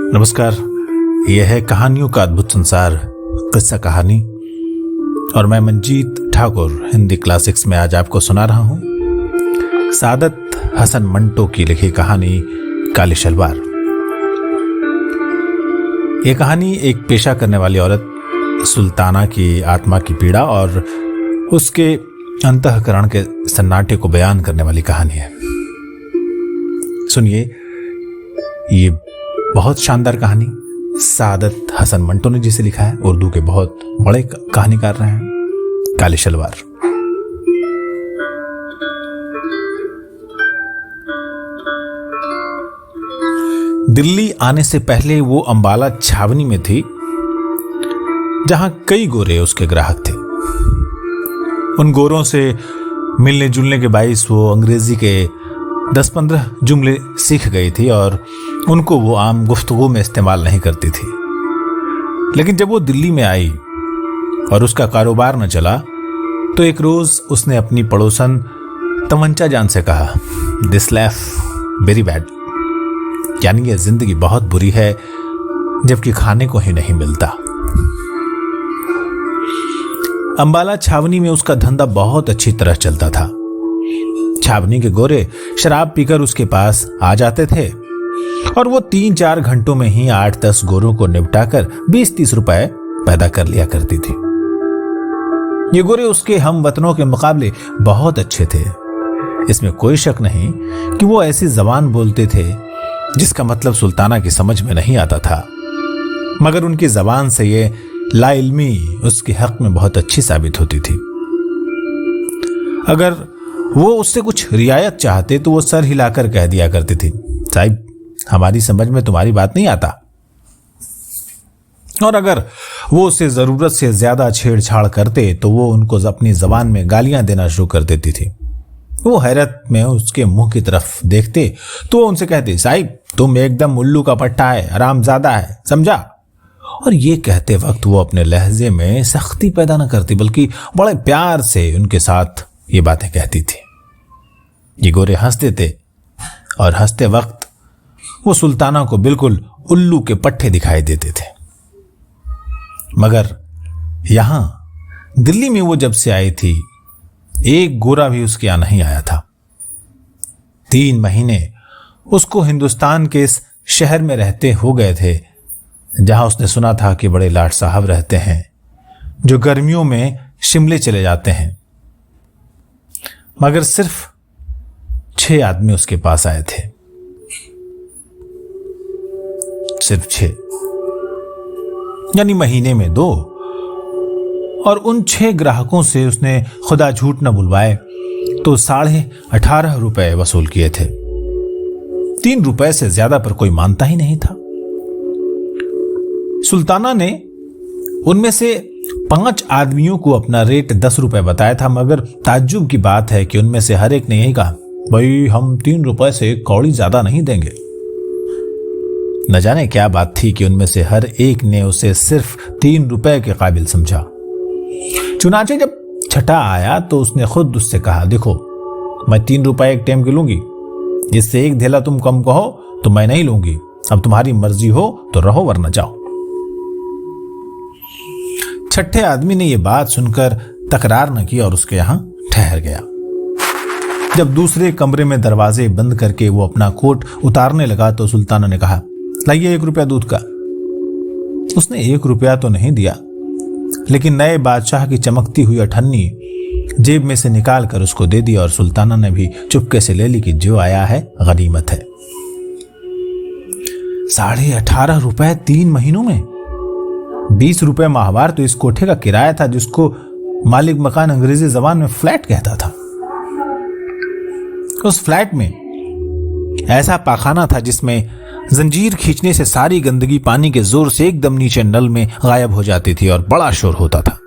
नमस्कार। यह है कहानियों का अद्भुत संसार, किस्सा कहानी, और मैं मंजीत ठाकुर हिंदी क्लासिक्स में आज आपको सुना रहा हूं सादत हसन मंटो की लिखी कहानी काली शलवार। यह कहानी एक पेशा करने वाली औरत सुल्ताना की आत्मा की पीड़ा और उसके अंतःकरण के सन्नाटे को बयान करने वाली कहानी है। सुनिए, ये बहुत शानदार कहानी सादत हसन मंटो ने जिसे लिखा है, उर्दू के बहुत बड़े कहानीकार रहे हैं। काली शलवार। दिल्ली आने से पहले वो अंबाला छावनी में थी, जहां कई गोरे उसके ग्राहक थे। उन गोरों से मिलने जुलने के बाइस वो अंग्रेजी के 10-15 जुमले सीख गई थी और उनको वो आम गुफ्तगू में इस्तेमाल नहीं करती थी। लेकिन जब वो दिल्ली में आई और उसका कारोबार न चला, तो एक रोज उसने अपनी पड़ोसन तमंचा जान से कहा, दिस लाइफ वेरी बैड, यानी यह जिंदगी बहुत बुरी है, जबकि खाने को ही नहीं मिलता। अंबाला छावनी में उसका धंधा बहुत अच्छी तरह चलता था। छावनी के गोरे शराब पीकर उसके पास आ जाते थे और वो 3-4 घंटों में ही 8-10 गोरों को निपटाकर 20-30 रुपए पैदा कर लिया करती थी। ये गोरे उसके हम वतनों के मुकाबले बहुत अच्छे थे। इसमें कोई शक नहीं कि वो ऐसी जबान बोलते थे जिसका मतलब सुल्ताना की समझ में नहीं आता था, मगर उनकी जबान से ये लाइल्मी उसके हक में बहुत अच्छी साबित होती थी। अगर वो उससे कुछ रियायत चाहते तो वो सर हिलाकर कह दिया करती थी, साहिब हमारी समझ में तुम्हारी बात नहीं आता। और अगर वो उससे जरूरत से ज्यादा छेड़छाड़ करते तो वो उनको अपनी जबान में गालियां देना शुरू कर देती थी। वो हैरत में उसके मुंह की तरफ देखते तो वो उनसे कहते, साहिब तुम एकदम उल्लू का पट्टा है, हरामजादा है, समझा। और ये कहते वक्त वो अपने लहजे में सख्ती पैदा न करती, बल्कि बड़े प्यार से उनके साथ ये बातें कहती थी। ये गोरे हंसते थे और हंसते वक्त वो सुल्ताना को बिल्कुल उल्लू के पट्टे दिखाई देते थे। मगर यहां दिल्ली में वो जब से आई थी, एक गोरा भी उसके यहां नहीं आया था। 3 महीने उसको हिंदुस्तान के इस शहर में रहते हो गए थे, जहां उसने सुना था कि बड़े लाट साहब रहते हैं जो गर्मियों में शिमले चले जाते हैं। मगर सिर्फ 6 आदमी उसके पास आए थे, सिर्फ 6, यानी महीने में 2। और उन 6 ग्राहकों से उसने खुदा झूठ न बुलवाए तो 18.5 रुपए वसूल किए थे। 3 रुपए से ज्यादा पर कोई मानता ही नहीं था। सुल्ताना ने उनमें से 5 आदमियों को अपना रेट 10 रुपए बताया था, मगर ताज्जुब की बात है कि उनमें से हर एक ने यही कहा, भाई हम 3 रुपए से कौड़ी ज्यादा नहीं देंगे। न जाने क्या बात थी कि उनमें से हर एक ने उसे सिर्फ 3 रुपए के काबिल समझा। चुनाचे जब छठा आया तो उसने खुद उससे कहा, देखो मैं 3 रुपए एक टाइम के लूंगी, जिससे एक धेला तुम कम कहो तो मैं नहीं लूंगी। अब तुम्हारी मर्जी हो तो रहो वरना जाओ। छठे आदमी ने यह बात सुनकर तकरार न की और उसके यहां ठहर गया। जब दूसरे कमरे में दरवाजे बंद करके वो अपना कोट उतारने लगा तो सुल्ताना ने कहा, लाइए 1 रुपया दूध का। उसने 1 रुपया तो नहीं दिया, लेकिन नए बादशाह की चमकती हुई अठन्नी जेब में से निकाल कर उसको दे दी और सुल्ताना ने भी चुपके से ले ली कि जो आया है गनीमत है। 18.5 रुपए 3 महीनों में, 20 रुपए माहवार तो इस कोठे का किराया था जिसको मालिक मकान अंग्रेजी जबान में फ्लैट कहता था। उस फ्लैट में ऐसा पाखाना था जिसमें जंजीर खींचने से सारी गंदगी पानी के जोर से एकदम नीचे नल में गायब हो जाती थी और बड़ा शोर होता था।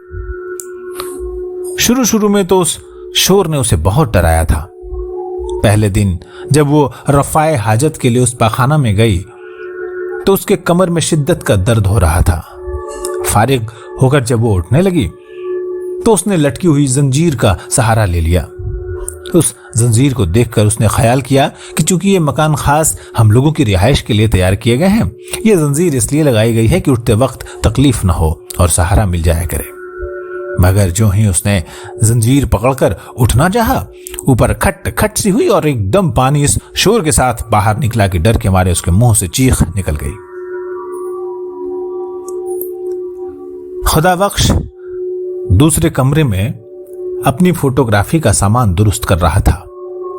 शुरू में तो उस शोर ने उसे बहुत डराया था। पहले दिन जब वो रफाए हाजत के लिए उस पाखाना में गई तो उसके कमर में शिद्दत का दर्द हो रहा था। फारिग होकर जब वो उठने लगी तो उसने लटकी हुई जंजीर का सहारा ले लिया उस जंजीर को देखकर उसने ख्याल किया कि चूंकि ये मकान खास हम लोगों की रिहाइश के लिए तैयार किए गए हैं, ये जंजीर इसलिए लगाई गई है कि उठते वक्त तकलीफ न हो और सहारा मिल जाया करे। मगर जो ही उसने जंजीर पकड़कर उठना चाहा, ऊपर खट खट सी हुई और एकदम पानी इस शोर के साथ बाहर निकला कि डर के मारे उसके मुंह से चीख निकल गई। खुदाबख्श दूसरे कमरे में अपनी फोटोग्राफी का सामान दुरुस्त कर रहा था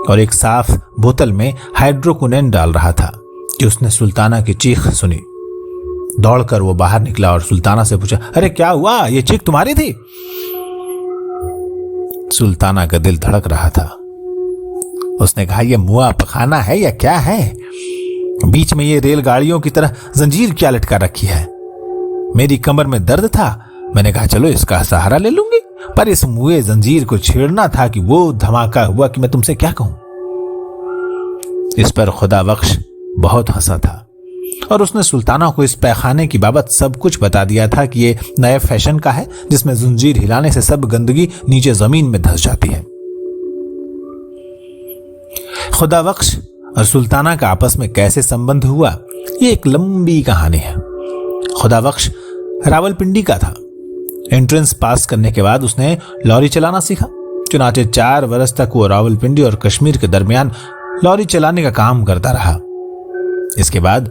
और एक साफ बोतल में हाइड्रोक्विनोन डाल रहा था कि उसने सुल्ताना की चीख सुनी। दौड़कर वो बाहर निकला और सुल्ताना से पूछा, अरे क्या हुआ, ये चीख तुम्हारी थी? सुल्ताना का दिल धड़क रहा था। उसने कहा, ये मुआ पखाना है या क्या है? बीच में ये रेलगाड़ियों की तरह जंजीर क्या लटका रखी है? मेरी कमर में दर्द था, मैंने कहा चलो इसका सहारा ले लूंगी, पर इस मुए जंजीर को छेड़ना था कि वो धमाका हुआ कि मैं तुमसे क्या कहूं। इस पर खुदाबख्श बहुत हंसा था और उसने सुल्ताना को इस पैखाने की बाबत सब कुछ बता दिया था कि ये नए फैशन का है जिसमें जंजीर हिलाने से सब गंदगी नीचे जमीन में धंस जाती है। खुदाबख्श और सुल्ताना का आपस में कैसे संबंध हुआ, ये एक लंबी कहानी है। खुदाबख्श रावलपिंडी का था। एंट्रेंस पास करने के बाद उसने लॉरी चलाना सीखा। चुनाचे 4 वर्ष तक वो रावलपिंडी और कश्मीर के दरमियान लॉरी चलाने का काम करता रहा। इसके बाद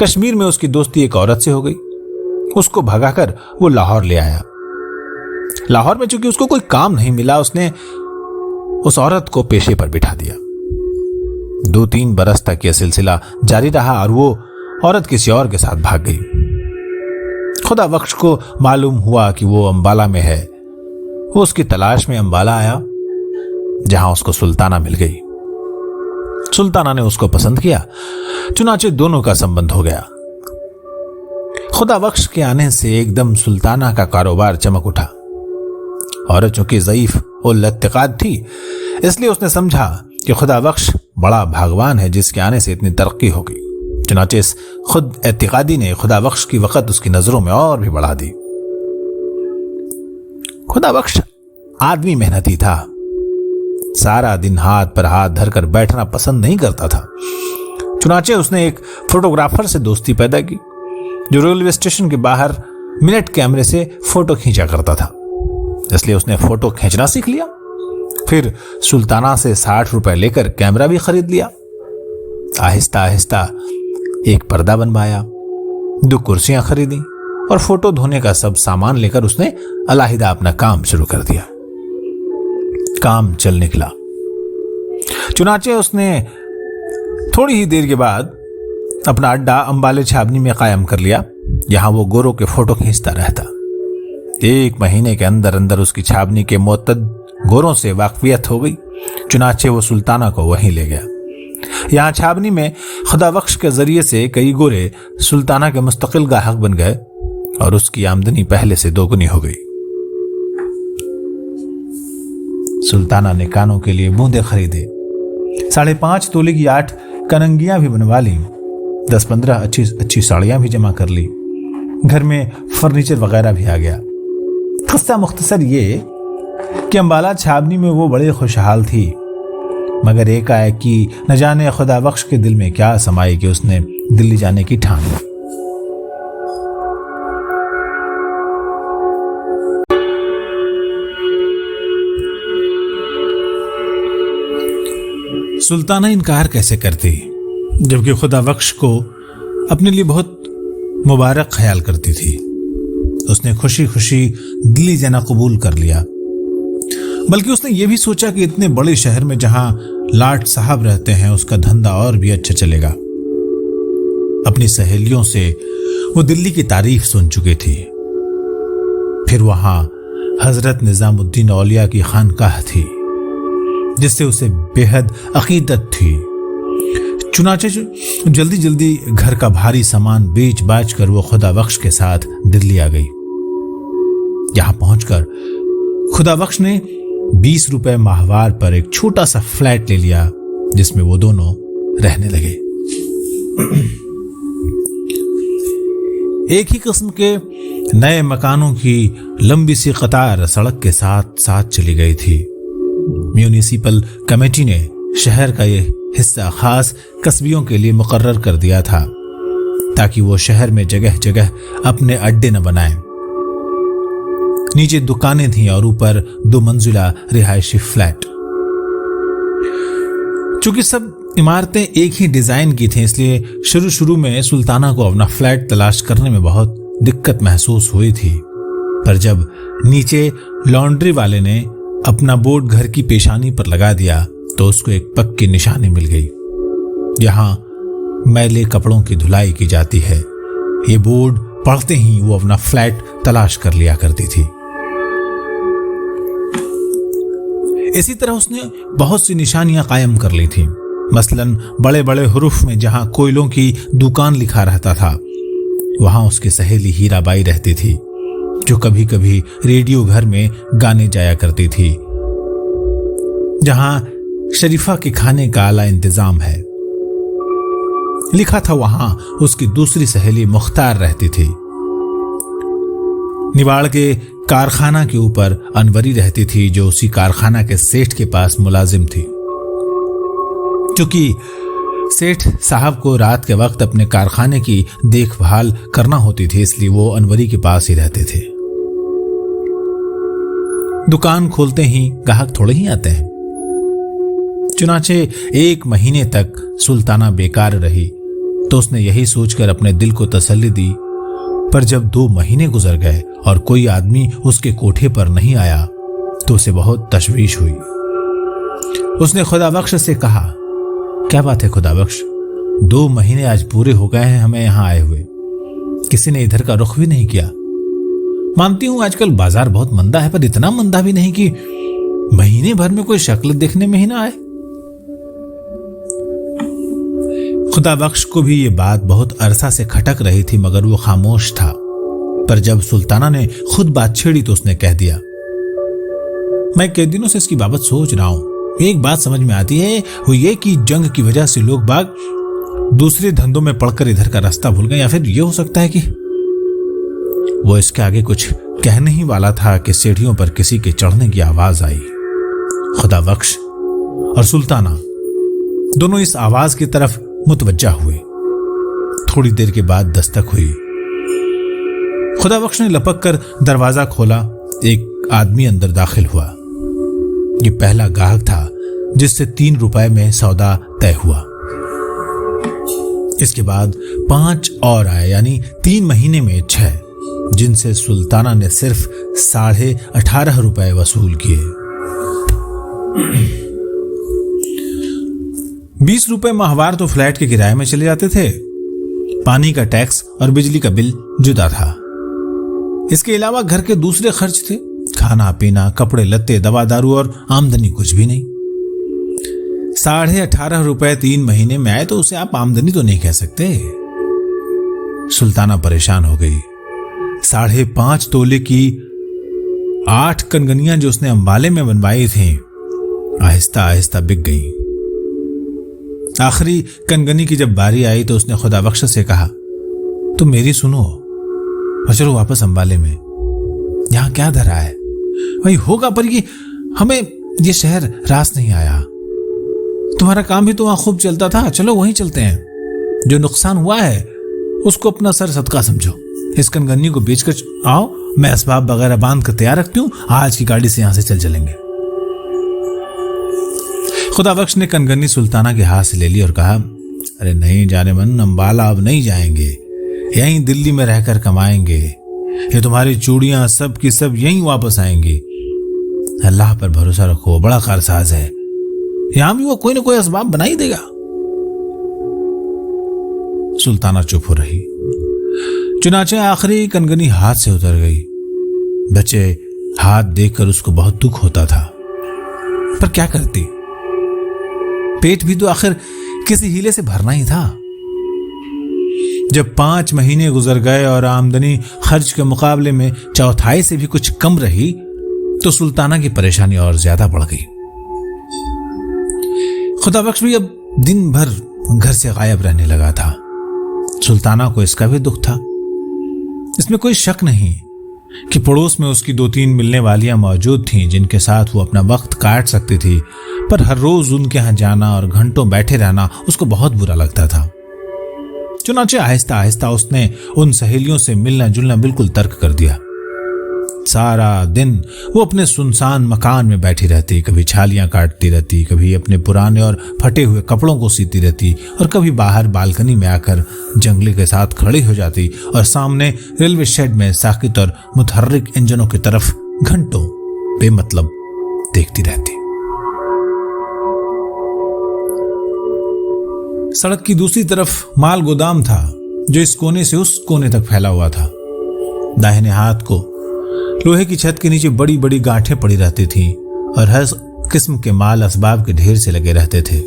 कश्मीर में उसकी दोस्ती एक औरत से हो गई। उसको भगाकर वो लाहौर ले आया। लाहौर में चूंकि उसको कोई काम नहीं मिला, उसने उस औरत को पेशे पर बिठा दिया। 2-3 बरस तक यह सिलसिला जारी रहा और वो औरत किसी और के साथ भाग गई। खुदाबख्श को मालूम हुआ कि वो अंबाला में है। वो उसकी तलाश में अंबाला आया, जहां उसको सुल्ताना मिल गई। सुल्ताना ने उसको पसंद किया, चुनाचे दोनों का संबंध हो गया। खुदाबख्श के आने से एकदम सुल्ताना का कारोबार चमक उठा। औरत चूंकि ज़ईफ और लत्तिकाद थी, इसलिए उसने समझा कि खुदाबख्श बड़ा भागवान है जिसके आने से इतनी तरक्की होगी। चुनाचे इस खुद एतिकादी ने खुदाबख्श की वक़्त उसकी नजरों में और भी बढ़ा दी। खुदाबख्श आदमी मेहनती था। सारा दिन हाथ पर हाथ धरकर बैठना पसंद नहीं करता था। चुनाचे उसने एक फोटोग्राफर से दोस्ती पैदा की जो रेलवे स्टेशन के बाहर मिनट कैमरे से फोटो खींचा करता था। इसलिए उसने फोटो खींचना सीख लिया। फिर सुल्ताना से 60 रुपए लेकर कैमरा भी खरीद लिया। आहिस्ता आहिस्ता एक पर्दा बनवाया, 2 कुर्सियां खरीदी और फोटो धोने का सब सामान लेकर उसने अलहदा अपना काम शुरू कर दिया। काम चल निकला। चुनाचे उसने थोड़ी ही देर के बाद अपना अड्डा अंबाले छावनी में कायम कर लिया, जहां वो गोरों के फोटो खींचता रहता। 1 महीने के अंदर अंदर उसकी छावनी के मोतद गोरों से वाकफियत हो गई। चुनाचे वो सुल्ताना को वहीं ले गया। यहां छावनी में खुदाबख्श के जरिए से कई गोरे सुल्ताना के मुस्तकिल गाहक बन गए और उसकी आमदनी पहले से 2 गुनी हो गई। सुल्ताना ने कानों के लिए बूंदे खरीदे, 5.5 तोले की 8 कनंगियां भी बनवा ली, 10-15 अच्छी साड़ियां भी जमा कर ली। घर में फर्नीचर वगैरह भी आ गया। किस्सा मुख्तसर ये कि अंबाला छावनी में वो बड़े खुशहाल थी, मगर एकाएकी न जाने खुदाबख्श के दिल में क्या समाई कि उसने दिल्ली जाने की ठान ली। सुल्ताना इनकार कैसे करती, जबकि खुदाबख्श को अपने लिए बहुत मुबारक ख्याल करती थी। उसने खुशी खुशी दिल्ली जाना कबूल कर लिया। बल्कि उसने ये भी सोचा कि इतने बड़े शहर में जहां लाट साहब रहते हैं उसका धंधा और भी अच्छा चलेगा। अपनी सहेलियों से वो दिल्ली की तारीफ सुन चुकी थी। फिर वहां हजरत निजामुद्दीन औलिया की खानकाह थी जिससे उसे बेहद अकीदत थी। चुनाचे जल्दी जल्दी घर का भारी सामान बेच बाच कर वो खुदाबख्श के साथ दिल्ली आ गई। यहां पहुंचकर खुदाबख्श ने 20 रुपए माहवार पर एक छोटा सा फ्लैट ले लिया जिसमें वो दोनों रहने लगे। एक ही किस्म के नए मकानों की लंबी सी कतार सड़क के साथ साथ चली गई थी। म्यूनिसिपल कमेटी ने शहर का ये हिस्सा खास कस्बियों के लिए मुकर्रर कर दिया था ताकि वो शहर में जगह जगह अपने अड्डे न बनाएं। नीचे दुकानें थीं और ऊपर 2 मंजिला रिहायशी फ्लैट। चूंकि सब इमारतें एक ही डिजाइन की थीं, इसलिए शुरू में सुल्ताना को अपना फ्लैट तलाश करने में बहुत दिक्कत महसूस हुई थी। पर जब नीचे लॉन्ड्री वाले ने अपना बोर्ड घर की पेशानी पर लगा दिया तो उसको एक पक्की निशानी मिल गई। यहां मैले कपड़ों की धुलाई की जाती है। ये बोर्ड पढ़ते ही वो अपना फ्लैट तलाश कर लिया करती थी। इसी तरह उसने बहुत सी निशानियां कायम कर ली थी। मसलन बड़े बड़े हुरूफ में जहां कोयलों की दुकान लिखा रहता था, वहां उसकी सहेली हीराबाई रहती थी, जो कभी कभी रेडियो घर में गाने जाया करती थी। जहां शरीफा के खाने का आला इंतजाम है लिखा था, वहां उसकी दूसरी सहेली मुख्तार रहती थी। निवाड़ के कारखाना के ऊपर अनवरी रहती थी, जो उसी कारखाना के सेठ के पास मुलाजिम थी। क्योंकि सेठ साहब को रात के वक्त अपने कारखाने की देखभाल करना होती थी, इसलिए वो अनवरी के पास ही रहते थे। दुकान खोलते ही ग्राहक थोड़े ही आते हैं। चुनाचे 1 महीने तक सुल्ताना बेकार रही तो उसने यही सोचकर अपने दिल को तसल्ली दी। पर जब 2 महीने गुजर गए और कोई आदमी उसके कोठे पर नहीं आया तो उसे बहुत तशवीश हुई। उसने खुदाबख्श से कहा, क्या बात है खुदाबख्श, 2 महीने आज पूरे हो गए हैं हमें यहां आए हुए, किसी ने इधर का रुख भी नहीं किया। मानती हूं आजकल बाजार बहुत मंदा है, पर इतना मंदा भी नहीं कि महीने भर में कोई शक्ल देखने में ही ना आए। खुदाबख्श को भी ये बात बहुत अरसा से खटक रही थी, मगर वो खामोश था। पर जब सुल्ताना ने खुद बात छेड़ी तो उसने कह दिया, मैं कई दिनों से इसकी बाबत सोच रहा हूं। एक बात समझ में आती है, वो ये कि जंग की वजह से लोग बाग दूसरे धंधों में पड़कर इधर का रास्ता भूल गए, या फिर ये हो सकता है कि वो इसके आगे कुछ कहने ही वाला था कि सीढ़ियों पर किसी के चढ़ने की आवाज आई। खुदाबख्श और सुल्ताना दोनों इस आवाज की तरफ मुतवज्जा हुए। थोड़ी देर के बाद दस्तक हुई। खुदाबख्श ने लपक कर दरवाजा खोला। एक आदमी अंदर दाखिल हुआ। ये पहला ग्राहक था जिससे 3 रुपए में सौदा तय हुआ। इसके बाद 5 और आए, यानी 3 महीने में 6, जिनसे सुल्ताना ने सिर्फ 18.5 रुपए वसूल किए। 20 रुपए माहवार तो फ्लैट के किराए में चले जाते थे। पानी का टैक्स और बिजली का बिल जुदा था। इसके अलावा घर के दूसरे खर्च थे, खाना पीना, कपड़े लत्ते, दवा दारू और आमदनी कुछ भी नहीं। 18.5 रुपए 3 महीने में आए तो उसे आप आमदनी तो नहीं कह सकते। सुल्ताना परेशान हो गई। 5.5 तोले की 8 कनगनियां जो उसने अंबाले में बनवाई थी आहिस्ता आहिस्ता बिक गईं। आखिरी कनगनी की जब बारी आई तो उसने खुदाबख्श से कहा, तुम मेरी सुनो और चलो वापस अंबाले में। यहां क्या धरा है? वही होगा, पर ये हमें ये शहर रास नहीं आया। तुम्हारा काम भी तो वहां खूब चलता था, चलो वहीं चलते हैं। जो नुकसान हुआ है उसको अपना सर सदका समझो। इस कनगन्नी को बेचकर आओ, मैं असबाब वगैरह बांध कर तैयार रखती हूं, आज की गाड़ी से यहां से चलेंगे। खुदाबख्श ने कनगन्नी सुल्ताना के हाथ से ले ली और कहा, अरे नहीं जाने मन, अंबाला अब नहीं जाएंगे, यहीं दिल्ली में रहकर कमाएंगे। ये तुम्हारी चूड़ियां सब की सब यहीं वापस आएंगी। अल्लाह पर भरोसा रखो, बड़ा कारसाज है, यहां भी वो कोई ना कोई असबाब बना ही देगा। सुल्ताना चुप हो रही। चुनाचे आखिरी कनगनी हाथ से उतर गई। बच्चे हाथ देखकर उसको बहुत दुख होता था, पर क्या करती, पेट भी तो आखिर किसी हीले से भरना ही था। जब 5 महीने गुजर गए और आमदनी खर्च के मुकाबले में चौथाई से भी कुछ कम रही तो सुल्ताना की परेशानी और ज्यादा बढ़ गई। खुदाबख्श भी अब दिन भर घर से गायब रहने लगा था। सुल्ताना को इसका भी दुख था, इसमें कोई शक नहीं। कि पड़ोस में उसकी 2-3 मिलने वालियां मौजूद थीं जिनके साथ वो अपना वक्त काट सकती थी, पर हर रोज उनके यहाँ जाना और घंटों बैठे रहना उसको बहुत बुरा लगता था। चुनाचे आहिस्ता आहिस्ता उसने उन सहेलियों से मिलना जुलना बिल्कुल तर्क कर दिया। सारा दिन वो अपने सुनसान मकान में बैठी रहती, कभी छालियां काटती रहती, कभी अपने पुराने और फटे हुए कपड़ों को सीती रहती, और कभी बाहर बालकनी में आकर जंगली के साथ खड़ी हो जाती और सामने रेलवे शेड में साकित और मुतहर्रिक इंजनों की तरफ घंटों बेमतलब देखती रहती। सड़क की दूसरी तरफ माल गोदाम था जो इस कोने से उस कोने तक फैला हुआ था। दाहिने हाथ को लोहे की छत के नीचे बड़ी बड़ी गांठें पड़ी रहती थीं और हर किस्म के माल असबाब के ढेर से लगे रहते थे।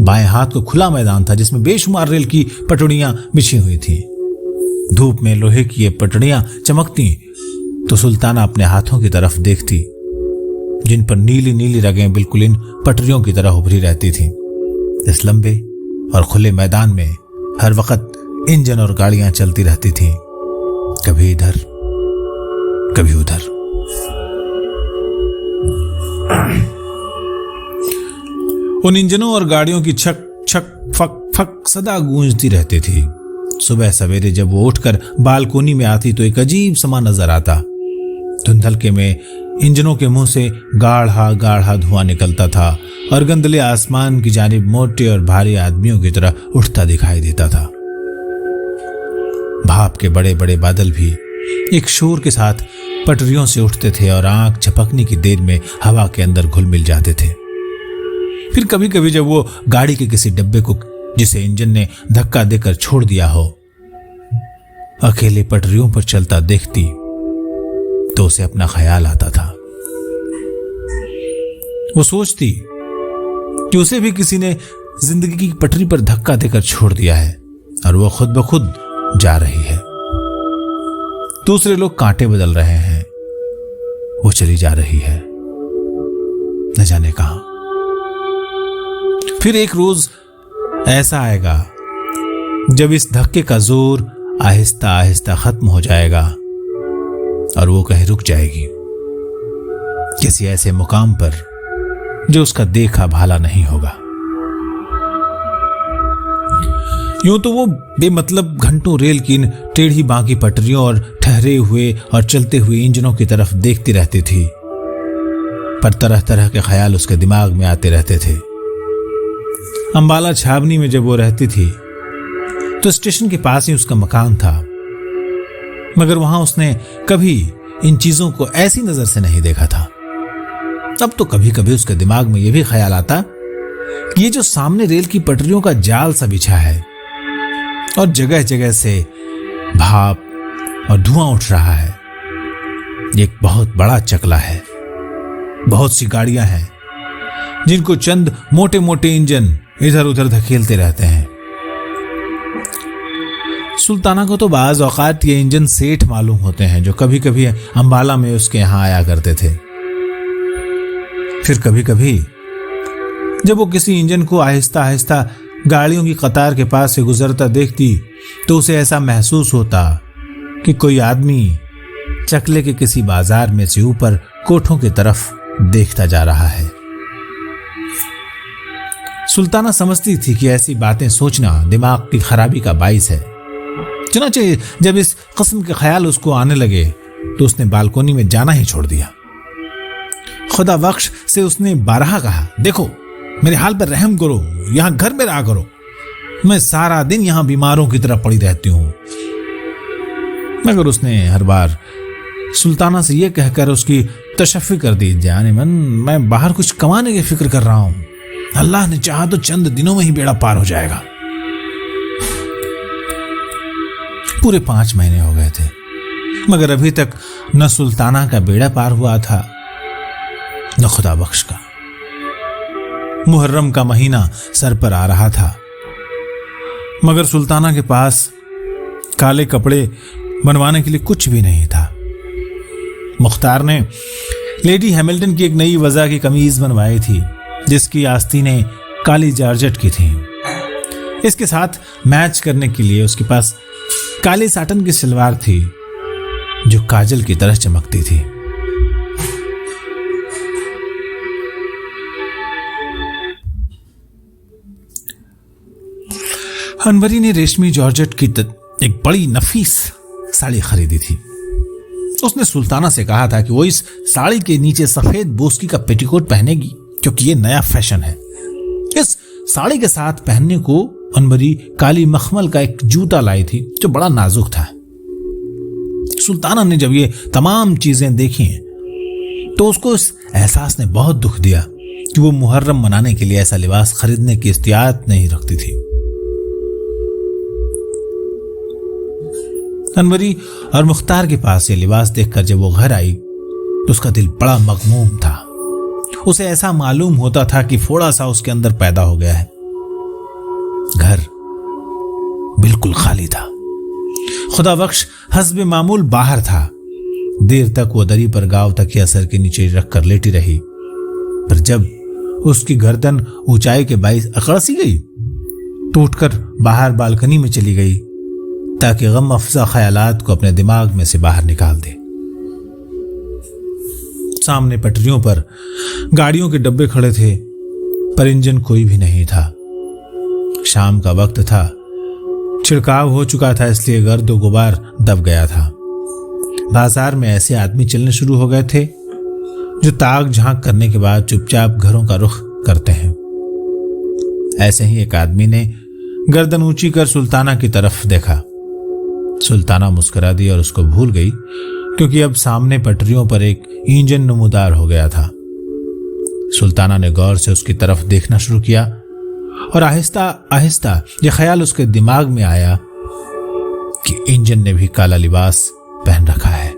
बाएं हाथ को खुला मैदान था जिसमें बेशुमार रेल की पटड़ियां बिछी हुई थीं। धूप में लोहे की ये पटड़ियां चमकती तो सुल्ताना अपने हाथों की तरफ देखती, जिन पर नीली नीली रगें बिल्कुल इन पटरियों की तरह उभरी रहती थीं। इस लंबे और खुले मैदान में हर वक्त इंजन और गाड़ियां चलती रहती थीं, कभी इधर कभी उधर। उन इंजनों और गाड़ियों की छक छक फक फक सदा गूंजती रहती थी। सुबह सवेरे जब वो उठकर बालकोनी में आती तो एक अजीब समा नजर आता। धुंधलके में इंजनों के मुंह से गाढ़ा गाढ़ा धुआं निकलता था और गंदले आसमान की जानिब मोटे और भारी आदमियों की तरह उठता दिखाई देता था। भाप के बड़े बड़े बादल भी एक शोर के साथ पटरियों से उठते थे और आंख झपकने की देर में हवा के अंदर घुल मिल जाते थे। फिर कभी कभी जब वो गाड़ी के किसी डब्बे को जिसे इंजन ने धक्का देकर छोड़ दिया हो अकेले पटरियों पर चलता देखती तो उसे अपना ख्याल आता था। वो सोचती कि उसे भी किसी ने जिंदगी की पटरी पर धक्का देकर छोड़ दिया है और वो खुद ब खुद जा रही है। दूसरे लोग कांटे बदल रहे हैं, वो चली जा रही है न जाने कहां। फिर एक रोज ऐसा आएगा जब इस धक्के का जोर आहिस्ता आहिस्ता खत्म हो जाएगा और वो कहीं रुक जाएगी किसी ऐसे मुकाम पर जो उसका देखा भाला नहीं होगा। यूं तो वो बेमतलब घंटों रेल की इन टेढ़ी बांकी पटरियों और ठहरे हुए और चलते हुए इंजनों की तरफ देखती रहती थी, पर तरह तरह के ख्याल उसके दिमाग में आते रहते थे। अंबाला छावनी में जब वो रहती थी तो स्टेशन के पास ही उसका मकान था, मगर वहां उसने कभी इन चीजों को ऐसी नजर से नहीं देखा था। अब तो कभी कभी उसके दिमाग में यह भी ख्याल आता कि ये जो सामने रेल की पटरियों का जाल सा बिछा है और जगह जगह से भाप और धुआं उठ रहा है, ये एक बहुत बड़ा चकला है। बहुत सी गाड़ियां हैं जिनको चंद मोटे मोटे इंजन इधर उधर धकेलते रहते हैं। सुल्ताना को तो बाज औकात ये इंजन सेठ मालूम होते हैं जो कभी कभी अंबाला में उसके यहां आया करते थे। फिर कभी कभी जब वो किसी इंजन को आहिस्ता आहिस्ता गाड़ियों की कतार के पास से गुजरता देखती तो उसे ऐसा महसूस होता कि कोई आदमी चकले के किसी बाजार में से ऊपर कोठों की तरफ देखता जा रहा है। सुल्ताना समझती थी कि ऐसी बातें सोचना दिमाग की खराबी का बाइस है। चुनांचे जब इस किस्म के ख्याल उसको आने लगे तो उसने बालकोनी में जाना ही छोड़ दिया। खुदा बख्श से उसने बारहा कहा, देखो मेरे हाल पर रहम करो, यहां घर में रहा करो, मैं सारा दिन यहां बीमारों की तरह पड़ी रहती हूं। मगर उसने हर बार सुल्ताना से यह कहकर उसकी तशफ़ी कर दी, जाने मन मैं बाहर कुछ कमाने की फिक्र कर रहा हूं, अल्लाह ने चाहा तो चंद दिनों में ही बेड़ा पार हो जाएगा। पूरे 5 महीने हो गए थे मगर अभी तक न सुल्ताना का बेड़ा पार हुआ था न खुदा बख्श का। मुहर्रम का महीना सर पर आ रहा था मगर सुल्ताना के पास काले कपड़े बनवाने के लिए कुछ भी नहीं था। मुख्तार ने लेडी हैमिल्टन की एक नई वज़ा की कमीज बनवाई थी जिसकी आस्तीनें काली जारजेट की थी। इसके साथ मैच करने के लिए उसके पास काली साटन की सलवार थी जो काजल की तरह चमकती थी। अनवरी ने रेशमी जॉर्जेट की एक बड़ी नफीस साड़ी खरीदी थी। उसने सुल्ताना से कहा था कि वो इस साड़ी के नीचे सफेद बोस्की का पेटीकोट पहनेगी क्योंकि ये नया फैशन है। इस साड़ी के साथ पहनने को अनवरी काली मखमल का एक जूता लाई थी जो बड़ा नाजुक था। सुल्ताना ने जब ये तमाम चीजें देखी तो उसको इस एहसास ने बहुत दुख दिया कि वो मुहर्रम मनाने के लिए ऐसा लिबास खरीदने की इख्तियार नहीं रखती थी। अनवरी और मुख्तार के पास ये लिबास देखकर जब वो घर आई तो उसका दिल बड़ा मगमूम था। उसे ऐसा मालूम होता था कि फोड़ा सा उसके अंदर पैदा हो गया है। घर बिल्कुल खाली था। खुदा बख्श हस्बे मामूल बाहर था। देर तक वो दरी पर गांव तक के असर के नीचे रखकर लेटी रही, पर जब उसकी गर्दन ऊंचाई के बाईस अकड़ सी गई तो उठकर बाहर बालकनी में चली गई ताकि गम अफजा ख्यालात को अपने दिमाग में से बाहर निकाल दे। सामने पटरियों पर गाड़ियों के डब्बे खड़े थे, पर इंजन कोई भी नहीं था। शाम का वक्त था, छिड़काव हो चुका था, इसलिए गर्द व गुबार दब गया था। बाजार में ऐसे आदमी चलने शुरू हो गए थे जो ताक झांक करने के बाद चुपचाप घरों का रुख करते हैं। ऐसे ही एक आदमी ने गर्दन ऊंची कर सुल्ताना की तरफ देखा। सुल्ताना मुस्कुरा दी और उसको भूल गई क्योंकि अब सामने पटरियों पर एक इंजन नमूदार हो गया था। सुल्ताना ने गौर से उसकी तरफ देखना शुरू किया और आहिस्ता आहिस्ता यह ख्याल उसके दिमाग में आया कि इंजन ने भी काला लिबास पहन रखा है।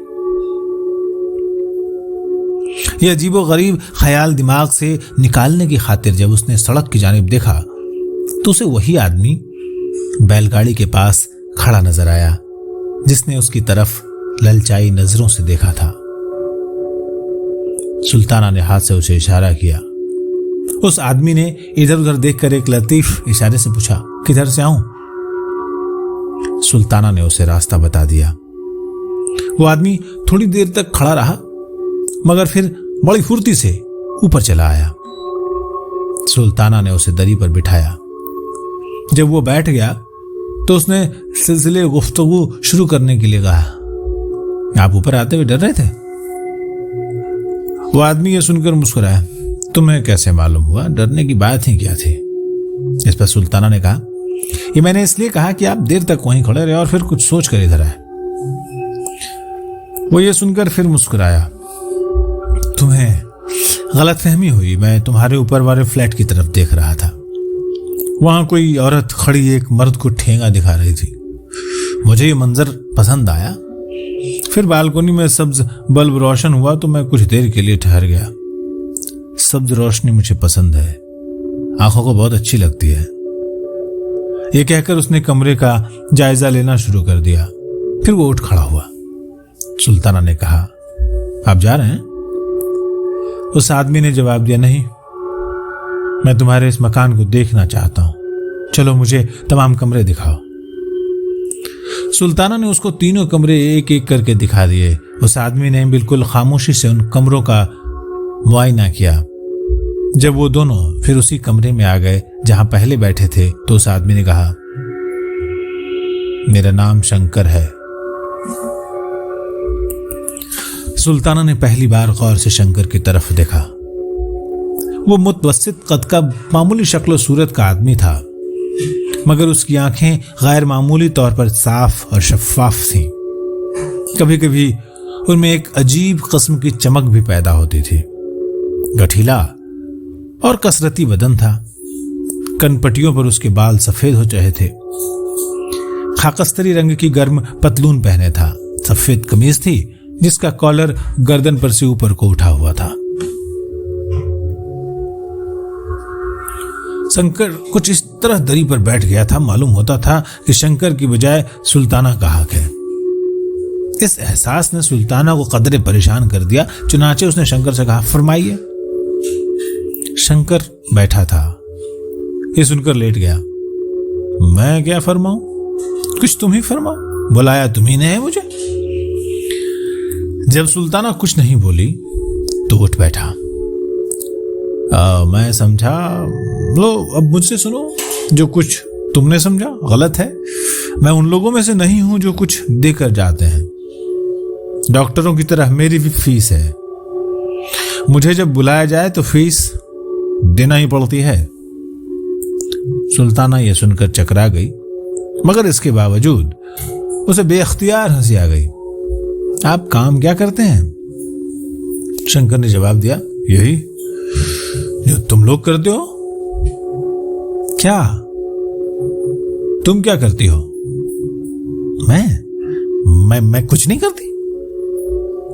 यह अजीबोगरीब ख्याल दिमाग से निकालने की खातिर जब उसने सड़क की जानिब देखा तो उसे वही आदमी बैलगाड़ी के पास खड़ा नजर आया जिसने उसकी तरफ ललचाई नजरों से देखा था। सुल्ताना ने हाथ से उसे इशारा किया। उस आदमी ने इधर उधर देखकर एक लतीफ इशारे से पूछा, किधर से आऊं? सुल्ताना ने उसे रास्ता बता दिया। वो आदमी थोड़ी देर तक खड़ा रहा, मगर फिर बड़ी फुर्ती से ऊपर चला आया। सुल्ताना ने उसे दरी पर बिठाया। जब वो बैठ गया तो उसने सिलसिले गुफ्तगू शुरू करने के लिए कहा, आप ऊपर आते हुए डर रहे थे? वो आदमी ये सुनकर मुस्कुराया। तुम्हें कैसे मालूम हुआ? डरने की बात ही क्या थी? इस पर सुल्ताना ने कहा, ये मैंने इसलिए कहा कि आप देर तक वहीं खड़े रहे और फिर कुछ सोच कर इधर आए। वो ये सुनकर फिर मुस्कुराया। तुम्हें गलतफहमी हुई, मैं तुम्हारे ऊपर वाले फ्लैट की तरफ देख रहा था। वहां कोई औरत खड़ी एक मर्द को ठेंगा दिखा रही थी। मुझे ये मंजर पसंद आया। फिर बालकोनी में सब्ज बल्ब रोशन हुआ तो मैं कुछ देर के लिए ठहर गया। सब्ज रोशनी मुझे पसंद है, आंखों को बहुत अच्छी लगती है। ये कहकर उसने कमरे का जायजा लेना शुरू कर दिया। फिर वो उठ खड़ा हुआ। सुल्ताना ने कहा, आप जा रहे हैं? उस आदमी ने जवाब दिया, नहीं, मैं तुम्हारे इस मकान को देखना चाहता हूं। चलो मुझे तमाम कमरे दिखाओ। सुल्ताना ने उसको तीनों कमरे एक एक करके दिखा दिए। उस आदमी ने बिल्कुल खामोशी से उन कमरों का मुआयना किया। जब वो दोनों फिर उसी कमरे में आ गए जहां पहले बैठे थे तो उस आदमी ने कहा, मेरा नाम शंकर है। सुल्ताना ने पहली बार गौर से शंकर की तरफ देखा। वो मुतवस्सित कद का मामूली शक्ल सूरत का आदमी था, मगर उसकी आंखें गैर मामूली तौर पर साफ और शफाफ थीं। कभी कभी उनमें एक अजीब किस्म की चमक भी पैदा होती थी। गठीला और कसरती बदन था। कनपटियों पर उसके बाल सफेद हो रहे थे। खाकस्तरी रंग की गर्म पतलून पहने था। सफेद कमीज थी जिसका कॉलर गर्दन पर से ऊपर को उठा हुआ था। शंकर कुछ इस तरह दरी पर बैठ गया था, मालूम होता था कि शंकर की बजाय सुल्ताना का हक है। इस एहसास ने सुल्ताना को कदरे परेशान कर दिया। चुनाचे उसने शंकर से कहा, फरमाइए। शंकर बैठा था। ये सुनकर लेट गया। मैं क्या फरमाऊं? कुछ तुम ही फरमाओ, बुलाया तुम्ही ने है मुझे। जब सुल्ताना कुछ नहीं बोली तो उठ बैठा। मैं समझा, लो अब मुझसे सुनो। जो कुछ तुमने समझा गलत है। मैं उन लोगों में से नहीं हूं जो कुछ देकर जाते हैं। डॉक्टरों की तरह मेरी भी फीस है। मुझे जब बुलाया जाए तो फीस देना ही पड़ती है। सुल्ताना यह सुनकर चकरा गई, मगर इसके बावजूद उसे बेअख्तियार हंसी आ गई। आप काम क्या करते हैं? शंकर ने जवाब दिया, यही जो तुम लोग करते हो। क्या? तुम क्या करती हो? मैं कुछ नहीं करती।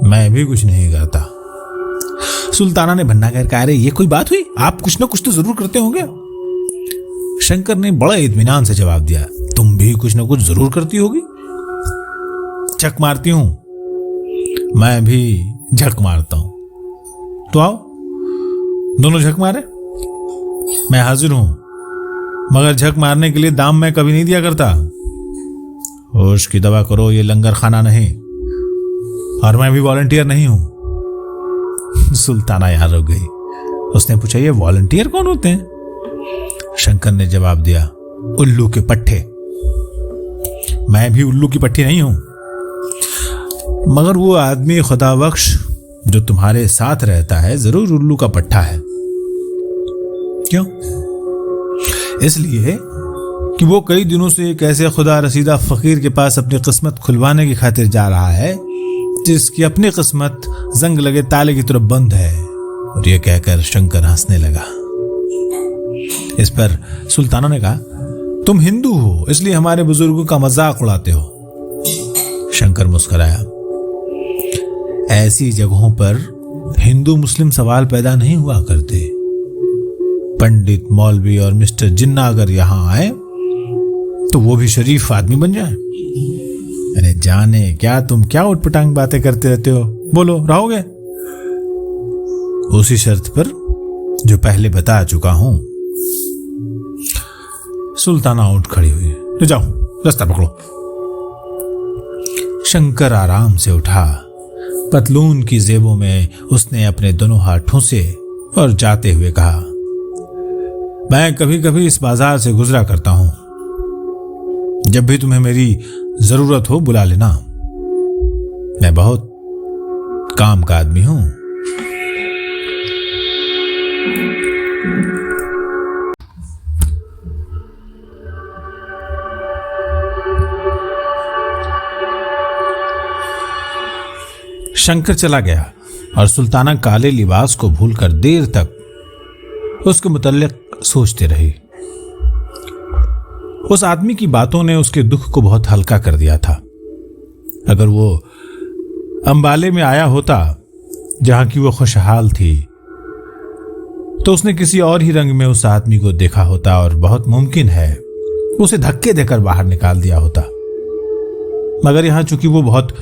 मैं भी कुछ नहीं करता। सुल्ताना ने भन्ना कर कहा, अरे ये कोई बात हुई? आप कुछ ना कुछ तो जरूर करते होंगे। शंकर ने बड़े इत्मीनान से जवाब दिया, तुम भी कुछ ना कुछ जरूर करती होगी। झक मारती हूं। मैं भी झक मारता हूं। तो आओ दोनों झक मारे। मैं हाजिर हूं, मगर झक मारने के लिए दाम मैं कभी नहीं दिया करता। होश की दवा करो, ये लंगर खाना नहीं, और मैं भी वॉलंटियर नहीं हूं। सुल्ताना यहां रुक गई। उसने पूछा, ये वॉलंटियर कौन होते हैं? शंकर ने जवाब दिया, उल्लू के पट्टे। मैं भी उल्लू की पट्टी नहीं हूं, मगर वो आदमी खुदाबख्श जो तुम्हारे साथ रहता है जरूर उल्लू का पट्टा है। क्यों? इसलिए कि वो कई दिनों से एक ऐसे खुदा रसीदा फकीर के पास अपनी किस्मत खुलवाने की खातिर जा रहा है जिसकी अपनी किस्मत जंग लगे ताले की तरफ बंद है। और ये कहकर शंकर हंसने लगा। इस पर सुल्ताना ने कहा, तुम हिंदू हो इसलिए हमारे बुजुर्गों का मजाक उड़ाते हो। शंकर मुस्कुराया। ऐसी जगहों पर हिंदू मुस्लिम सवाल पैदा नहीं हुआ करते। पंडित, मौलवी और मिस्टर जिन्ना अगर यहां आए तो वो भी शरीफ आदमी बन जाए। अरे जाने क्या, तुम क्या उटपटांग बातें करते रहते हो। बोलो, रहोगे? उसी शर्त पर जो पहले बता चुका हूं। सुल्ताना उठ खड़ी हुई। तो जाओ, रास्ता पकड़ो। शंकर आराम से उठा। पतलून की जेबों में उसने अपने दोनों हाथ ठूंसे और जाते हुए कहा, मैं कभी कभी इस बाजार से गुजरा करता हूं। जब भी तुम्हें मेरी जरूरत हो बुला लेना। मैं बहुत काम का आदमी हूं। शंकर चला गया और सुल्ताना काले लिबास को भूलकर देर तक उसके मुतल्लिक सोचते रही। उस आदमी की बातों ने उसके दुख को बहुत हल्का कर दिया था। अगर वो अंबाले में आया होता जहां की वो खुशहाल थी तो उसने किसी और ही रंग में उस आदमी को देखा होता और बहुत मुमकिन है उसे धक्के देकर बाहर निकाल दिया होता। मगर यहां चूंकि वो बहुत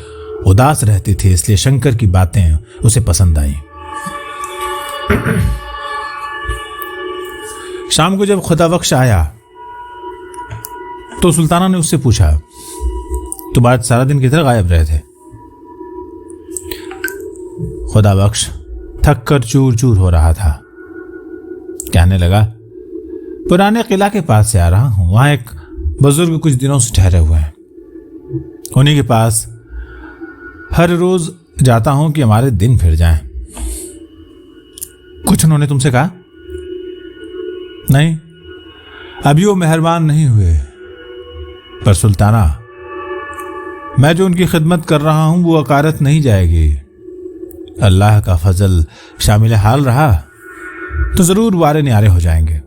उदास रहती थी इसलिए शंकर की बातें उसे पसंद आई। शाम को जब खुदाबख्श आया तो सुल्ताना ने उससे पूछा, तुम आज सारा दिन किधर गायब रहे थे? खुदाबख्श थक कर चूर चूर हो रहा था। कहने लगा, पुराने किला के पास से आ रहा हूं। वहां एक बुजुर्ग कुछ दिनों से ठहरे हुए हैं। उन्हीं के पास हर रोज जाता हूं कि हमारे दिन फिर जाएं। कुछ उन्होंने तुमसे कहा? नहीं, अभी वो मेहरबान नहीं हुए। पर सुल्ताना, मैं जो उनकी खिदमत कर रहा हूं वो अकारत नहीं जाएगी। अल्लाह का फजल शामिल हाल रहा तो जरूर वारे न्यारे हो जाएंगे।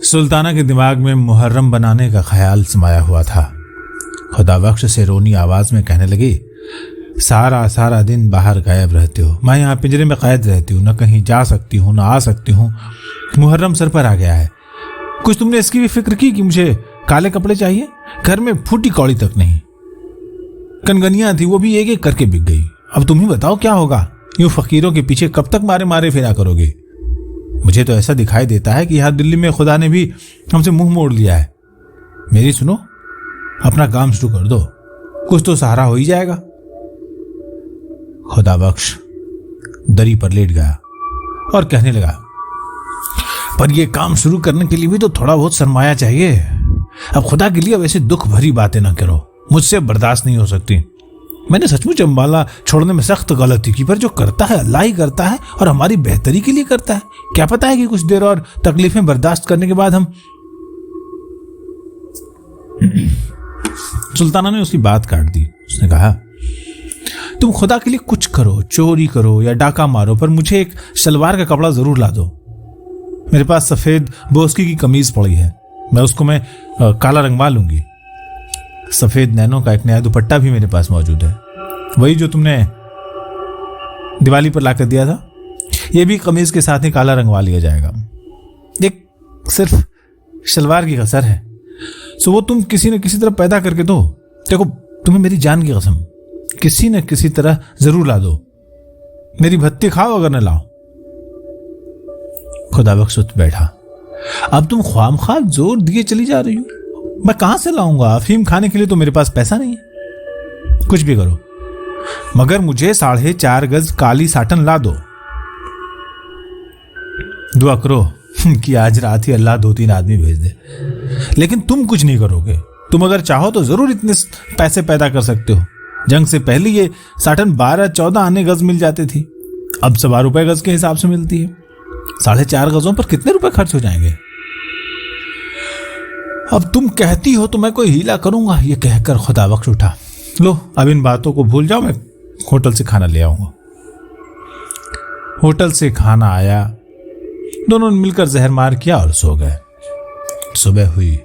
सुल्ताना के दिमाग में मुहर्रम बनाने का ख्याल समाया हुआ था। खुदाबख्श से रोनी आवाज में कहने लगी, सारा सारा दिन बाहर गायब रहते हो। मैं यहाँ पिंजरे में कैद रहती हूँ, न कहीं जा सकती हूँ न आ सकती हूँ। मुहर्रम सर पर आ गया है। कुछ तुमने इसकी भी फिक्र की कि मुझे काले कपड़े चाहिए? घर में फूटी कौड़ी तक नहीं। कनगनियां थी वो भी एक एक करके बिक गई। अब तुम ही बताओ क्या होगा? यूं फकीरों के पीछे कब तक मारे मारे फिरा करोगे? मुझे तो ऐसा दिखाई देता है कि यहां दिल्ली में खुदा ने भी हमसे मुंह मोड़ लिया है। मेरी सुनो, अपना काम शुरू कर दो, कुछ तो सहारा हो ही जाएगा। खुदा बख्श दरी पर लेट गया और कहने लगा, पर यह काम शुरू करने के लिए भी तो थोड़ा बहुत सरमाया चाहिए। अब खुदा के लिए अब ऐसी दुख भरी बातें ना करो, मुझसे बर्दाश्त नहीं हो सकती। मैंने सचमुच अम्बाला छोड़ने में सख्त गलती की, पर जो करता है अल्लाह ही करता है और हमारी बेहतरी के लिए करता है। क्या पता है कि कुछ देर और तकलीफें बर्दाश्त करने के बाद हम। सुल्ताना ने उसकी बात काट दी। उसने कहा, तुम खुदा के लिए कुछ करो, चोरी करो या डाका मारो, पर मुझे एक शलवार का कपड़ा जरूर ला दो। मेरे पास सफेद बोस्की की कमीज पड़ी है, मैं उसको काला रंगवा लूंगी। सफेद नैनो का एक नया दुपट्टा भी मेरे पास मौजूद है, वही जो तुमने दिवाली पर लाकर दिया था। यह भी कमीज के साथ ही काला रंगवा लिया जाएगा। एक सिर्फ शलवार की कसर है, सो वो तुम किसी न किसी तरह पैदा करके दो। देखो, तुम्हें मेरी जान की कसम, किसी न किसी तरह जरूर ला दो। मेरी भत्ती खाओ अगर न लाओ। खुदा बख्श उठ बैठा। अब तुम ख्वामख्वाह जोर दिए चली जा रही हो। मैं कहां से लाऊंगा? अफीम खाने के लिए तो मेरे पास पैसा नहीं है। कुछ भी करो, मगर मुझे 4.5 गज काली साटन ला दो। दुआ करो कि आज रात ही अल्लाह 2-3 आदमी भेज दे। लेकिन तुम कुछ नहीं करोगे। तुम अगर चाहो तो जरूर इतने पैसे पैदा कर सकते हो। जंग से पहले ये साटन 12-14 आने गज मिल जाती थी, अब 1.25 रुपए गज के हिसाब से मिलती है। 4.5 गजों पर कितने रुपए खर्च हो जाएंगे? अब तुम कहती हो तो मैं कोई हीला करूंगा। ये कहकर खुदा बख्श उठा। लो, अब इन बातों को भूल जाओ, मैं होटल से खाना ले आऊंगा। होटल से खाना आया, दोनों ने मिलकर जहर मार किया और सो गए। सुबह हुई।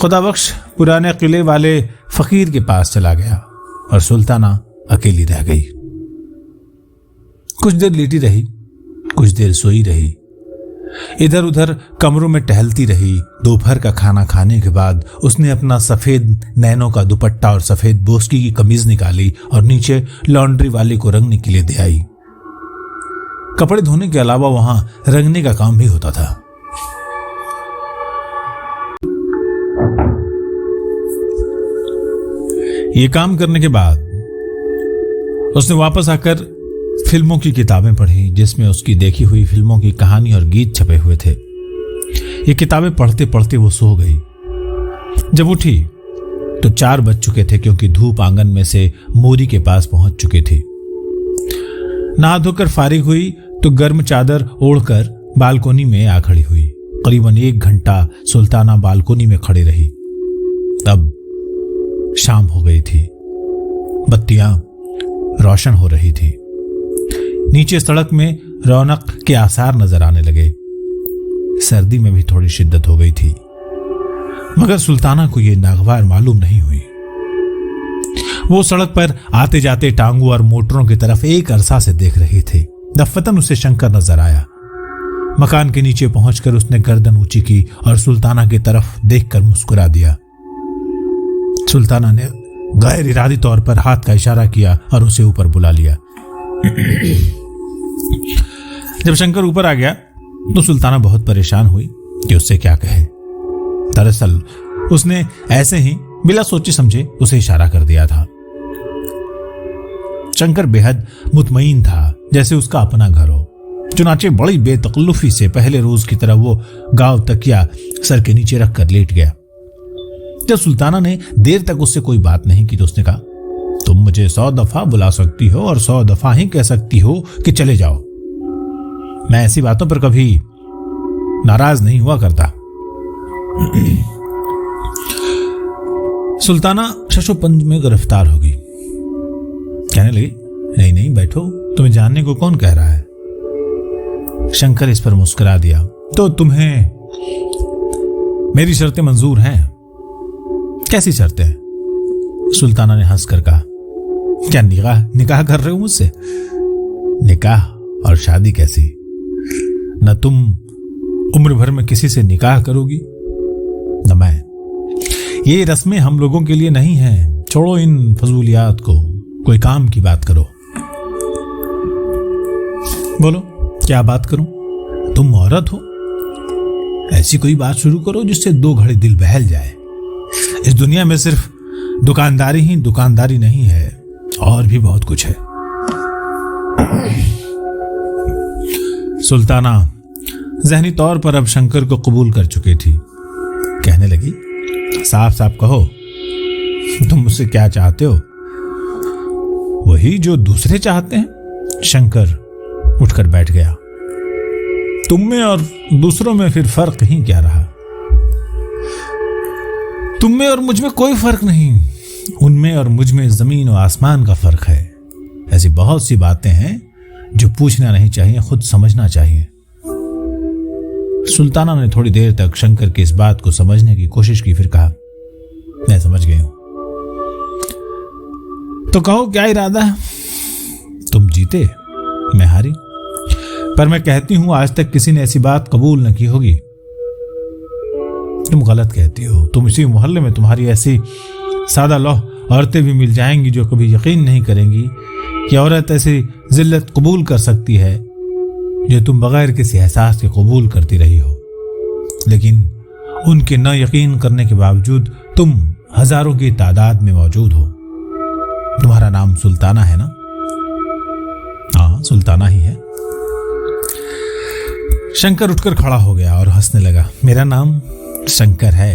खुदा बख्श पुराने किले वाले फकीर के पास चला गया और सुल्ताना अकेली रह गई। कुछ देर लेटी रही, कुछ देर सोई रही, इधर उधर कमरों में टहलती रही। दोपहर का खाना खाने के बाद उसने अपना सफेद नैनो का दुपट्टा और सफेद बोस्की की कमीज निकाली और नीचे लॉन्ड्री वाले को रंगने के लिए दे आई। कपड़े धोने के अलावा वहां रंगने का काम भी होता था। ये काम करने के बाद उसने वापस आकर फिल्मों की किताबें पढ़ी, जिसमें उसकी देखी हुई फिल्मों की कहानी और गीत छपे हुए थे। ये किताबें पढ़ते पढ़ते वो सो गई। जब उठी तो 4 बज चुके थे, क्योंकि धूप आंगन में से मोरी के पास पहुंच चुकी थी। नहा धोकर फारिग हुई तो गर्म चादर ओढ़कर बालकोनी में आ खड़ी हुई। करीबन 1 घंटा सुल्ताना बालकोनी में खड़ी रही। तब शाम हो गई थी, बत्तियां रोशन हो रही थी। नीचे सड़क में रौनक के आसार नजर आने लगे। सर्दी में भी थोड़ी शिद्दत हो गई थी, मगर सुल्ताना को यह नागवार मालूम नहीं हुई। वो सड़क पर आते जाते टांगों और मोटरों की तरफ एक अरसा से देख रही थी। दफतन उसे शंकर नजर आया। मकान के नीचे पहुंचकर उसने गर्दन ऊंची की और सुल्ताना की तरफ देखकर मुस्कुरा दिया। सुल्ताना ने गैर इरादी तौर पर हाथ का इशारा किया और उसे ऊपर बुला लिया। जब शंकर ऊपर आ गया तो सुल्ताना बहुत परेशान हुई कि उससे क्या कहे। दरअसल उसने ऐसे ही बिना सोचे समझे उसे इशारा कर दिया था। शंकर बेहद मुतमईन था, जैसे उसका अपना घर हो। चुनाचे बड़ी बेतकल्लुफी से पहले रोज की तरह वो गांव तकिया सर के नीचे रखकर लेट गया। जब सुल्ताना ने देर तक उससे कोई बात नहीं की तो उसने कहा, तुम मुझे 100 दफा बुला सकती हो और 100 दफा ही कह सकती हो कि चले जाओ। मैं ऐसी बातों पर कभी नाराज नहीं हुआ करता। सुल्ताना शशोपंज में गिरफ्तार होगी। कहने लगी, नहीं नहीं बैठो, तुम्हें जानने को कौन कह रहा है। शंकर इस पर मुस्कुरा दिया। तो तुम्हें मेरी शर्तें मंजूर हैं? कैसी शर्तें? सुल्ताना ने हंसकर कहा, क्या निकाह कर रहे हो मुझसे? निकाह और शादी कैसी? न तुम उम्र भर में किसी से निकाह करोगी न मैं। ये रस्में हम लोगों के लिए नहीं हैं। छोड़ो इन फजूलियात को, कोई काम की बात करो। बोलो, क्या बात करूं? तुम औरत हो, ऐसी कोई बात शुरू करो जिससे 2 घड़ी दिल बहल जाए। इस दुनिया में सिर्फ दुकानदारी ही दुकानदारी नहीं है, और भी बहुत कुछ है। सुल्ताना ज़हनी तौर पर अब शंकर को कबूल कर चुकी थी। कहने लगी, साफ साफ कहो, तुम मुझसे क्या चाहते हो? वही जो दूसरे चाहते हैं। शंकर उठकर बैठ गया। तुम में और दूसरों में फिर फर्क ही क्या रहा? तुम में और मुझ में कोई फर्क नहीं, उनमें और मुझ में जमीन और आसमान का फर्क है। ऐसी बहुत सी बातें हैं जो पूछना नहीं चाहिए, खुद समझना चाहिए। सुल्ताना ने थोड़ी देर तक शंकर की इस बात को समझने की कोशिश की, फिर कहा, मैं समझ गई हूं। तो कहो क्या इरादा है? तुम जीते, मैं हारी, पर मैं कहती हूं आज तक किसी ने ऐसी बात कबूल न की होगी। तुम गलत कहती हो। तुम इसी मोहल्ले में तुम्हारी ऐसी सादा लौह औरतें भी मिल जाएंगी जो कभी यकीन नहीं करेंगी कि औरत ऐसी जिल्लत कबूल कर सकती है जो तुम बगैर किसी एहसास के कबूल करती रही हो। लेकिन उनके न यकीन करने के बावजूद तुम हजारों की तादाद में मौजूद हो। तुम्हारा नाम सुल्ताना है ना? हाँ, सुल्ताना ही है। शंकर उठकर खड़ा हो गया और हंसने लगा। मेरा नाम शंकर है।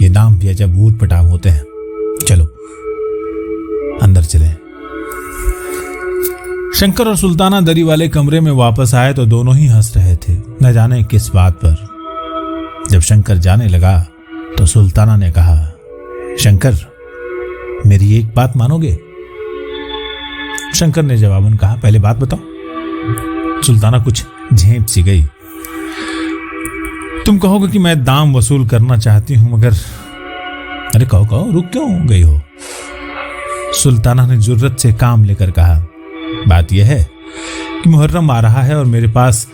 ये नाम भी अजब ऊट पटांग होते हैं। चलो अंदर चलें। शंकर और सुल्ताना दरी वाले कमरे में वापस आए तो दोनों ही हंस रहे थे, न जाने किस बात पर। जब शंकर जाने लगा तो सुल्ताना ने कहा, शंकर, मेरी एक बात मानोगे? शंकर ने जवाबन कहा, पहले बात बताओ। सुल्ताना कुछ झेप सी गई। तुम कहोगे कि मैं दाम वसूल करना चाहती हूं, मगर अरे कहो कहो, रुक क्यों गई हो? सुल्ताना ने जुर्रत से काम लेकर कहा, बात यह है कि मुहर्रम आ रहा है और मेरे पास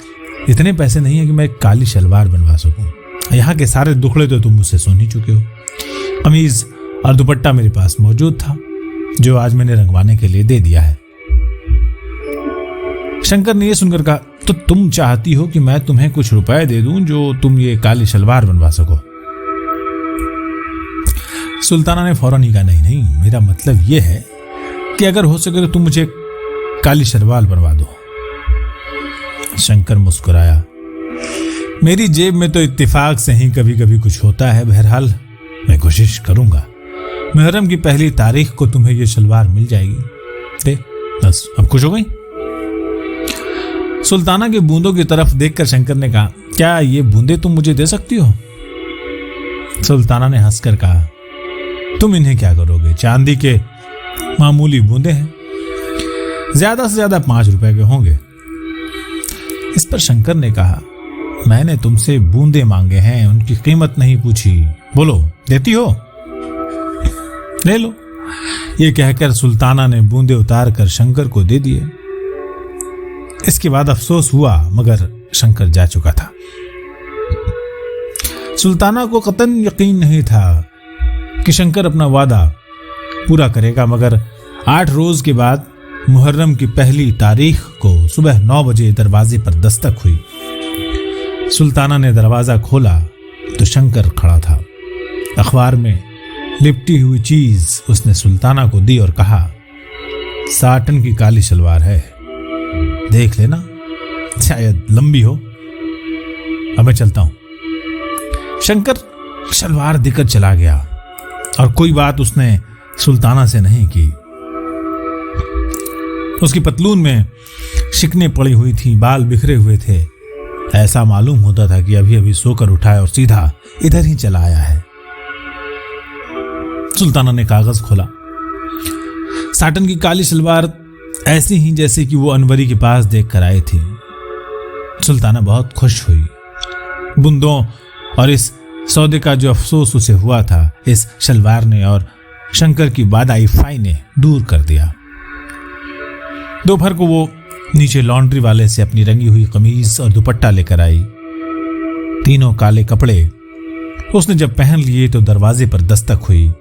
इतने पैसे नहीं है कि मैं एक काली शलवार बनवा सकूं। यहाँ के सारे दुखड़े तो तुम मुझसे सुन ही चुके हो। कमीज और दुपट्टा मेरे पास मौजूद था, जो आज मैंने रंगवाने के लिए दे दिया है। शंकर ने यह सुनकर कहा, तो तुम चाहती हो कि मैं तुम्हें कुछ रुपए दे दूं जो तुम ये काली शलवार बनवा सको? सुल्ताना ने फौरन ही कहा, नहीं, मेरा मतलब यह है कि अगर हो सके तो तुम मुझे काली शलवार बनवा दो। शंकर मुस्कुराया, मेरी जेब में तो इत्तेफाक से ही कभी कभी कुछ होता है। बहरहाल मैं कोशिश करूंगा। मुहर्रम की पहली तारीख को तुम्हें यह शलवार मिल जाएगी। दे, बस अब खुश हो गई? सुल्ताना के बूंदों की तरफ देखकर शंकर ने कहा, क्या ये बूंदे तुम मुझे दे सकती हो? सुल्ताना ने हंसकर कहा, तुम इन्हें क्या करोगे? चांदी के मामूली बूंदे हैं, ज्यादा से ज्यादा 5 रुपए के होंगे। इस पर शंकर ने कहा, मैंने तुमसे बूंदे मांगे हैं, उनकी कीमत नहीं पूछी। बोलो, देती हो? ले लो। ये कहकर सुल्ताना ने बूंदे उतार कर शंकर को दे दिए। इसके बाद अफसोस हुआ, मगर शंकर जा चुका था। सुल्ताना को कतन यकीन नहीं था कि शंकर अपना वादा पूरा करेगा, मगर 8 रोज के बाद मुहर्रम की पहली तारीख को सुबह 9 बजे दरवाजे पर दस्तक हुई। सुल्ताना ने दरवाजा खोला तो शंकर खड़ा था। अखबार में लिपटी हुई चीज उसने सुल्ताना को दी और कहा, साटन की काली शलवार है, देख लेना, शायद लंबी हो। अब मैं चलता हूं। शंकर शलवार देकर चला गया और कोई बात उसने सुल्ताना से नहीं की। उसकी पतलून में शिकने पड़ी हुई थी, बाल बिखरे हुए थे। ऐसा मालूम होता था कि अभी अभी सोकर उठा है और सीधा इधर ही चला आया है। सुल्ताना ने कागज खोला। साटन की काली शलवार ऐसी ही जैसे कि वो अनवरी के पास देख कर आई थी। सुल्ताना बहुत खुश हुई। बूंदों और इस सौदे का जो अफसोस उसे हुआ था, इस शलवार ने और शंकर की वादाई फाई ने दूर कर दिया। दोपहर को वो नीचे लॉन्ड्री वाले से अपनी रंगी हुई कमीज और दुपट्टा लेकर आई। तीनों काले कपड़े उसने जब पहन लिए तो दरवाजे पर दस्तक हुई।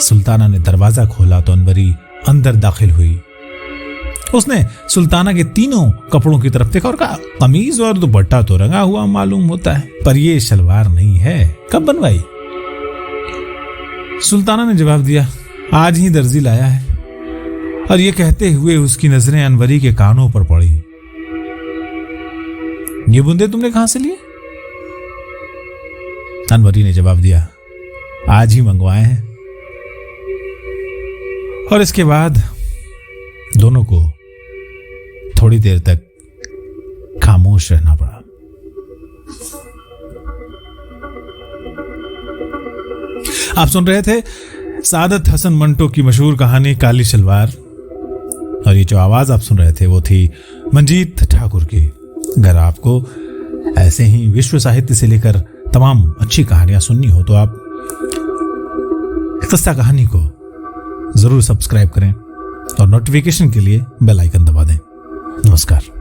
सुल्ताना ने दरवाजा खोला तो अनवरी अंदर दाखिल हुई। उसने सुल्ताना के तीनों कपड़ों की तरफ देखा और कहा, कमीज और दुपट्टा तो रंगा हुआ मालूम होता है, पर यह शलवार नहीं है, कब बनवाई? सुल्ताना ने जवाब दिया, आज ही दर्जी लाया है। और ये कहते हुए उसकी नजरें अनवरी के कानों पर पड़ी। ये बूंदे तुमने कहां से लिए? अनवरी ने जवाब दिया, आज ही मंगवाए हैं। और इसके बाद दोनों को थोड़ी देर तक खामोश रहना पड़ा। आप सुन रहे थे सादत हसन मंटो की मशहूर कहानी काली शलवार, और ये जो आवाज आप सुन रहे थे वो थी मंजीत ठाकुर की। अगर आपको ऐसे ही विश्व साहित्य से लेकर तमाम अच्छी कहानियां सुननी हो तो आप किस्सा कहानी को जरूर सब्सक्राइब करें और नोटिफिकेशन के लिए बेल आइकन दबा दें। नमस्कार।